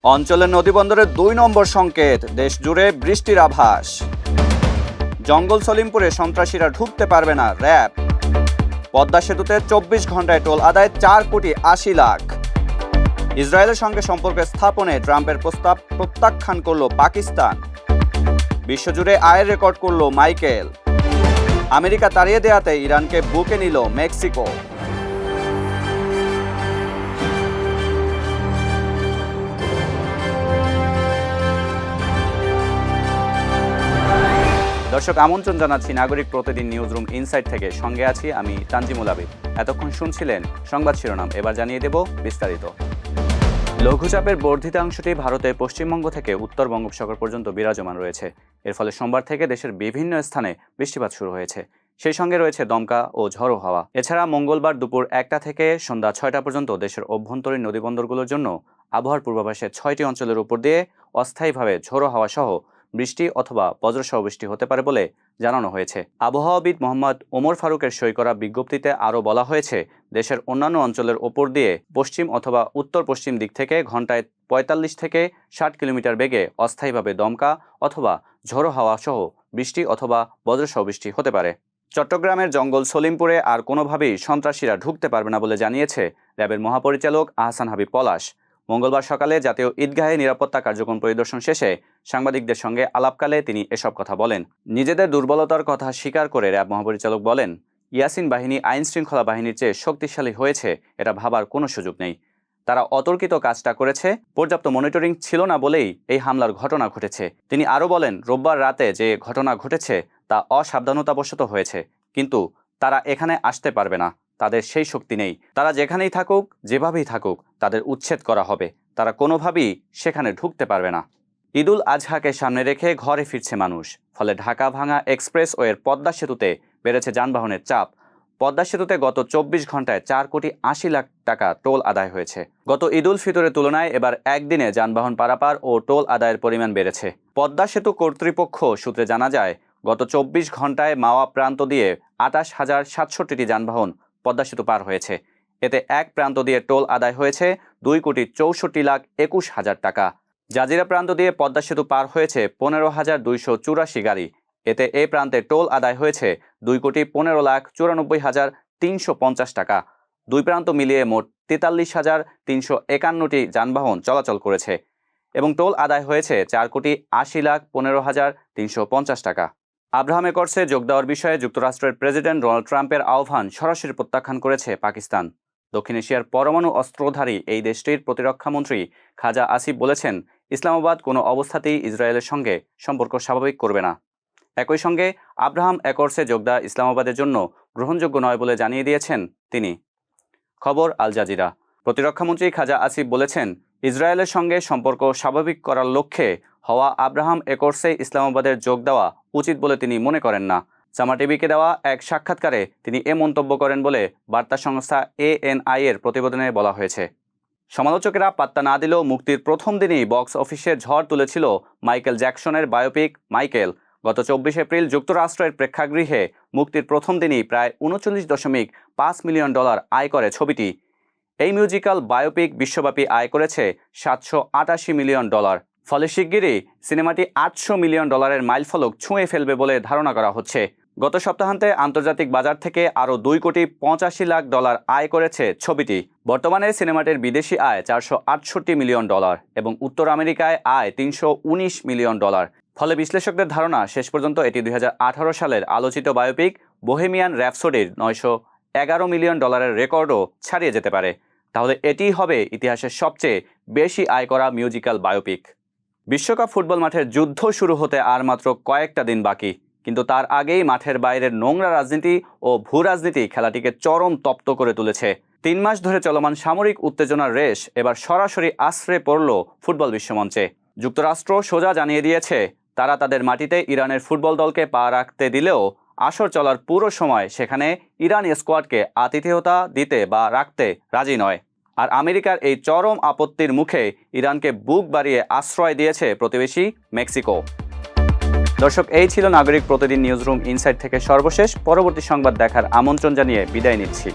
অঞ্চলের নদীবন্দরে ২ নম্বর সংকেত, দেশ জুড়ে বৃষ্টির আভাস। জঙ্গল সলিমপুরে সন্ত্রাসীরা ঢুকতে পারবে না, র‍্যাব। পদ্মা সেতুতে ২৪ ঘন্টায় টোল আদায় ৪,৮০,০০,০০০। ইসরায়েলের সঙ্গে সম্পর্ক স্থাপনে ট্রাম্পের প্রস্তাব প্রত্যাখ্যান করল পাকিস্তান। বিশ্বজুড়ে আয়ের রেকর্ড করল মাইকেল। আমেরিকা তাড়িয়ে দেয়াতে ইরানকে বুকে নিল মেক্সিকো। দর্শক, আমন্ত্রণ জানাচ্ছি নাগরিক প্রতিদিন নিউজরুম ইনসাইট থেকে। সঙ্গে আছি আমি তানজিমুল আবিদ। এতক্ষণ শুনছিলেন সংবাদ শিরোনাম, এবার জানিয়ে দেব বিস্তারিত। লঘুচাপের বর্ধিতাংশটি ভারতের পশ্চিমবঙ্গ থেকে উত্তর বঙ্গোপসাগর পর্যন্ত বিরাজমান রয়েছে। এর ফলে সোমবার থেকে দেশের বিভিন্ন স্থানে বৃষ্টিপাত শুরু হয়েছে। সেই সঙ্গে রয়েছে দমকা ও ঝড়ো হাওয়া। এছাড়া মঙ্গলবার দুপুর ১টা থেকে সন্ধ্যা ৬টা পর্যন্ত দেশের অভ্যন্তরীণ নদীবন্দরগুলোর জন্য আবহাওয়ার পূর্বাভাসে ৬টি অঞ্চলের উপর দিয়ে অস্থায়ীভাবে ঝোড়ো হাওয়া সহ বৃষ্টি অথবা বজ্রসহ বৃষ্টি হতে পারে বলে জানানো হয়েছে। আবহাওয়াবিদ মোহাম্মদ ওমর ফারুকের সই করা বিজ্ঞপ্তিতে আরও বলা হয়েছে, দেশের অন্যান্য অঞ্চলের ওপর দিয়ে পশ্চিম অথবা উত্তর পশ্চিম দিক থেকে ঘন্টায় ৪৫ থেকে ৬০ কিলোমিটার বেগে অস্থায়ীভাবে দমকা অথবা ঝোড়ো হাওয়া সহ বৃষ্টি অথবা বজ্রসহ বৃষ্টি হতে পারে। চট্টগ্রামের জঙ্গল সলিমপুরে আর কোনোভাবেই সন্ত্রাসীরা ঢুকতে পারবে না বলে জানিয়েছে র্যাবের মহাপরিচালক আহসান হাবিব পলাশ। মঙ্গলবার সকালে জাতীয় ঈদগাহে নিরাপত্তা কার্যক্রম পরিদর্শন শেষে সাংবাদিকদের সঙ্গে আলাপকালে তিনি এসব কথা বলেন। নিজেদের দুর্বলতার কথা স্বীকার করে র্যাব মহাপরিচালক বলেন, ইয়াসিন বাহিনী আইন শৃঙ্খলা বাহিনীর চেয়ে শক্তিশালী হয়েছে, এটা ভাবার কোনো সুযোগ নেই। তারা অতর্কিত কাজটা করেছে, পর্যাপ্ত মনিটরিং ছিল না বলেই এই হামলার ঘটনা ঘটেছে। তিনি আরও বলেন, রোববার রাতে যে ঘটনা ঘটেছে তা অসাবধানতাবশত হয়েছে, কিন্তু তারা এখানে আসতে পারবে না, তাদের সেই শক্তি নেই। তারা যেখানেই থাকুক, যেভাবেই থাকুক, তাদের উচ্ছেদ করা হবে, তারা কোনোভাবেই সেখানে ঢুকতে পারবে না। ঈদুল আজহাকে সামনে রেখে ঘরে ফিরছে মানুষ, ফলে ঢাকা ভাঙা এক্সপ্রেসওয়ের পদ্মা সেতুতে বেড়েছে যানবাহনের চাপ। পদ্মা সেতুতে গত ২৪ ঘন্টায় ৪,৮০,০০,০০০ টাকা টোল আদায় হয়েছে। গত ঈদুল ফিতরের তুলনায় এবার একদিনে যানবাহন পারাপার ও টোল আদায়ের পরিমাণ বেড়েছে। পদ্মা সেতু কর্তৃপক্ষ সূত্রে জানা যায়, গত ২৪ ঘন্টায় মাওয়া প্রান্ত দিয়ে ২৮,০৬৭টি যানবাহন পদ্মা সেতু পার হয়েছে। এতে এক প্রান্ত দিয়ে টোল আদায় হয়েছে ২,৬৪,২১,০০০ টাকা। জাজিরা প্রান্ত দিয়ে পদ্মা সেতু পার হয়েছে ১৫,২৮৪ গাড়ি। এতে এ প্রান্তে টোল আদায় হয়েছে ২,১৫,৯৪,৩৫০ টাকা। দুই প্রান্ত মিলিয়ে মোট ৪৩,৩৫১টি যানবাহন চলাচল করেছে এবং টোল আদায় হয়েছে ৪,৮০,১৫,৩৫০ টাকা। আব্রাহাম একর্সে যোগ দেওয়ার বিষয়ে যুক্তরাষ্ট্রের প্রেসিডেন্ট ডোনাল্ড ট্রাম্পের আহ্বান সরাসরি প্রত্যাখ্যান করেছে পাকিস্তান। দক্ষিণ এশিয়ার পরমাণু অস্ত্রধারী এই দেশটির প্রতিরক্ষামন্ত্রী খাজা আসিফ বলেছেন, ইসলামাবাদ কোনো অবস্থাতেই ইসরায়েলের সঙ্গে সম্পর্ক স্বাভাবিক করবে না। একই সঙ্গে আব্রাহাম একর্সে যোগ দেওয়া ইসলামাবাদের জন্য গ্রহণযোগ্য নয় বলে জানিয়ে দিয়েছেন তিনি। খবর আল জাজিরা। প্রতিরক্ষামন্ত্রী খাজা আসিফ বলেছেন, ইসরায়েলের সঙ্গে সম্পর্ক স্বাভাবিক করার লক্ষ্যে হওয়া আব্রাহাম একর্সে ইসলামাবাদের যোগ দেওয়া উচিত বলে তিনি মনে করেন না। সামা টিভিকে দেওয়া এক সাক্ষাৎকারে তিনি এ মন্তব্য করেন বলে বার্তা সংস্থা ANI এর প্রতিবেদনে বলা হয়েছে। সমালোচকেরা পাত্তা না দিলেও মুক্তির প্রথম দিনই বক্স অফিসে ঝড় তুলেছিল মাইকেল জ্যাকসনের বায়োপিক মাইকেল। গত ২৪ এপ্রিল যুক্তরাষ্ট্রের প্রেক্ষাগৃহে মুক্তির প্রথম দিনই প্রায় $39.৫ মিলিয়ন আয় করে ছবিটি। এই মিউজিক্যাল বায়োপিক বিশ্বব্যাপী আয় করেছে $৭৮৮ মিলিয়ন। ফলে শিগগিরই সিনেমাটি $৮০০ মিলিয়ন মাইলফলক ছুঁয়ে ফেলবে বলে ধারণা করা হচ্ছে। গত সপ্তাহান্তে আন্তর্জাতিক বাজার থেকে আরও $2,85,০০,০০০ আয় করেছে ছবিটি। বর্তমানে সিনেমাটির বিদেশি আয় $৪৬৮ মিলিয়ন এবং উত্তর আমেরিকায় আয় $৩১৯ মিলিয়ন। ফলে বিশ্লেষকদের ধারণা, শেষ পর্যন্ত এটি ২০১৮ সালের আলোচিত বায়োপিক বোহেমিয়ান র্যাপসোডির $৯১১ মিলিয়ন রেকর্ডও ছাড়িয়ে যেতে পারে। তাহলে এটিই হবে ইতিহাসের সবচেয়ে বেশি আয় করা মিউজিক্যাল বায়োপিক। বিশ্বকাপ ফুটবল মাঠের যুদ্ধ শুরু হতে আর মাত্র কয়েকটা দিন বাকি, কিন্তু তার আগেই মাঠের বাইরের নোংরা রাজনীতি ও ভূ রাজনীতি খেলাটিকে চরম তপ্ত করে তুলেছে। ৩ মাস ধরে চলমান সামরিক উত্তেজনার রেশ এবার সরাসরি আছড়ে পড়ল ফুটবল বিশ্বমঞ্চে। যুক্তরাষ্ট্র সোজা জানিয়ে দিয়েছে, তারা তাদের মাটিতে ইরানের ফুটবল দলকে পা রাখতে দিলেও আসর চলার পুরো সময় সেখানে ইরানি স্কোয়াডকে আতিথেয়তা দিতে বা রাখতে রাজি নয়। আর আমেরিকার এই চরম আপত্তির মুখে ইরানকে বুক বাড়িয়ে আশ্রয় দিয়েছে প্রতিবেশী মেক্সিকো। দর্শক, এই ছিল নাগরিক প্রতিদিন নিউজরুম ইনসাইট থেকে সর্বশেষ। পরবর্তী সংবাদ দেখার আমন্ত্রণ জানিয়ে বিদায় নিচ্ছি।